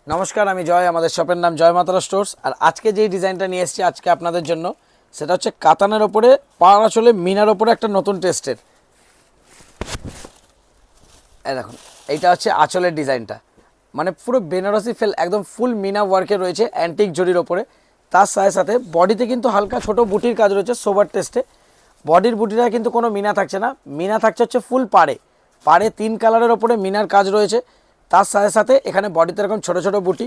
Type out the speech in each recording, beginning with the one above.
নমস্কার, আমি জয়। আমাদের শপের নাম জয় মাতারা স্টোর্স। আর আজকে যেই ডিজাইনটা নিয়ে এসেছি আজকে আপনাদের জন্য, সেটা হচ্ছে কাতানের ওপরে পাড় আঁচলে মিনার ওপরে একটা নতুন টেস্টের। এই দেখুন, এইটা হচ্ছে আঁচলের ডিজাইনটা, মানে পুরো বেনারসি ফেল একদম ফুল মিনা ওয়ার্কে রয়েছে অ্যান্টিক জরির ওপরে। তার সাথে সাথে বডিতে কিন্তু হালকা ছোট বুটির কাজ রয়েছে সোবার টেস্টে। বডির বুটিটা কিন্তু কোনো মিনা থাকছে না, মিনা থাকছে হচ্ছে ফুল পাড়ে। পাড়ে 3 কালারের ওপরে মিনার কাজ রয়েছে। তার সাথে সাথে এখানে বডিতে এরকম ছোটো ছোটো বুটি।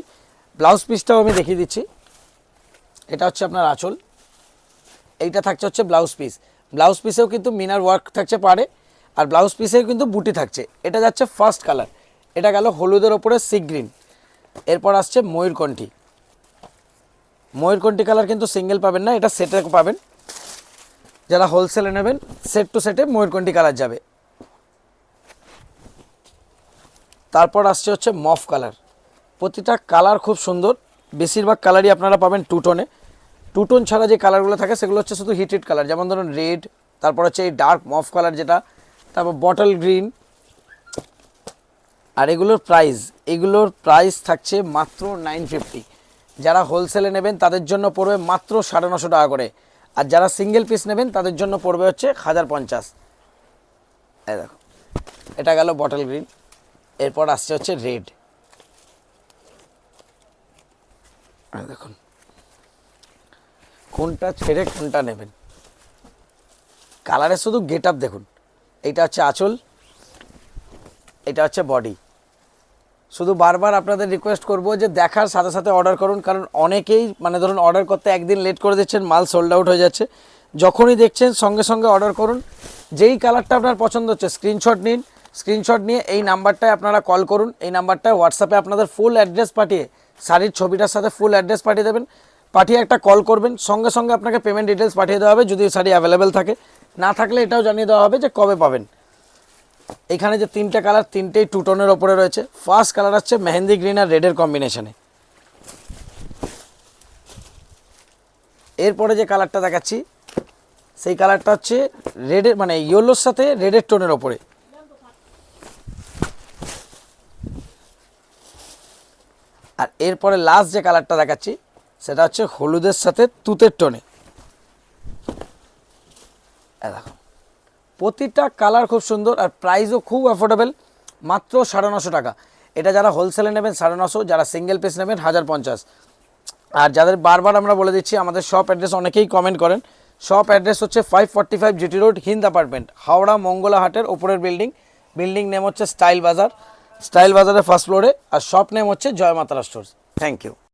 ব্লাউজ পিসটাও আমি দেখিয়ে দিচ্ছি। এটা হচ্ছে আপনার আঁচল, এইটা থাকছে হচ্ছে ব্লাউজ পিস। ব্লাউজ পিসেও কিন্তু মিনার ওয়ার্ক থাকছে পাড়ে, আর ব্লাউজ পিসেও কিন্তু বুটি থাকছে। এটা যাচ্ছে ফার্স্ট কালার, এটা গেল হলুদের ওপরে সি গ্রিন। এরপর আসছে ময়ূরকণ্ঠী। ময়ূরকণ্ঠী কালার কিন্তু সিঙ্গেল পাবেন না, এটা সেটে পাবেন। যারা হোলসেলে নেবেন সেট টু সেটে ময়ূরকণ্ঠী কালার যাবে। তারপর আসছে হচ্ছে মফ কালার। প্রতিটা কালার খুব সুন্দর, বেশিরভাগ কালারই আপনারা পাবেন টু টোনে। টু টোন ছাড়া যে কালারগুলো থাকে সেগুলো হচ্ছে শুধু হিটেড কালার, যেমন ধরুন রেড, তারপর হচ্ছে এই ডার্ক মফ কালার যেটা, তারপর বটল গ্রিন। আর এগুলোর প্রাইস থাকছে মাত্র 950। যারা হোলসেলে নেবেন তাদের জন্য পড়বে মাত্র 950 টাকা করে, আর যারা সিঙ্গেল পিস নেবেন তাদের জন্য পড়বে হচ্ছে 1050। এই দেখো, এটা গেল বটল গ্রিন। এরপর আসছে হচ্ছে রেড। দেখুন কোনটা ছেড়ে কোনটা নেবেন, কালারের শুধু গেট আপ দেখুন। এইটা হচ্ছে আঁচল, এটা হচ্ছে বডি। শুধু বারবার আপনাদের রিকোয়েস্ট করব যে দেখার সাথে সাথে অর্ডার করুন, কারণ অনেকেই মানে ধরুন অর্ডার করতে একদিন লেট করে দিচ্ছেন, মাল সোল্ড আউট হয়ে যাচ্ছে। যখনই দেখছেন সঙ্গে সঙ্গে অর্ডার করুন। যেই কালারটা আপনার পছন্দ হচ্ছে স্ক্রিনশট নিন, স্ক্রিনশট নিয়ে এই নাম্বারটায় আপনারা কল করুন। এই নাম্বারটায় হোয়াটসঅ্যাপে আপনাদের ফুল অ্যাড্রেস পাঠিয়ে, শাড়ির ছবিটার সাথে ফুল অ্যাড্রেস পাঠিয়ে দেবেন। পাঠিয়ে একটা কল করবেন, সঙ্গে সঙ্গে আপনাকে পেমেন্ট ডিটেলস পাঠিয়ে দেওয়া হবে যদি শাড়ি অ্যাভেলেবেল থাকে। না থাকলে এটাও জানিয়ে দেওয়া হবে যে কবে পাবেন। এখানে যে 3টে কালার, 3টেই টু টোনের ওপরে রয়েছে। ফার্স্ট কালার হচ্ছে মেহেন্দি গ্রিন আর রেডের কম্বিনেশনে। এরপরে যে কালারটা দেখাচ্ছি সেই কালারটা হচ্ছে রেডের মানে ইয়েলোর সাথে রেডের টোনের ওপরে। আর এরপরে লাস্ট যে কালারটা দেখাচ্ছি সেটা হচ্ছে হলুদের সাথে তুতের টোনে। দেখো, প্রতিটা কালার খুব সুন্দর আর প্রাইসও খুব অ্যাফোর্ডেবল, মাত্র 950 টাকা। এটা যারা হোলসেলে নেবেন 950, যারা সিঙ্গেল পিস নেবেন 1050। আর যাদের বারবার আমরা বলে দিচ্ছি, আমাদের শপ অ্যাড্রেস অনেকেই কমেন্ট করেন। শপ অ্যাড্রেস হচ্ছে 545 GT road, Hind apartment, Howrah মঙ্গলা হাটের ওপরের বিল্ডিং নেম হচ্ছে স্টাইল বাজার। স্টাইল বাজারের ফার্স্ট ফ্লোরে। আর শপ নেম হচ্ছে জয় মাতারা স্টোর্স। Thank you.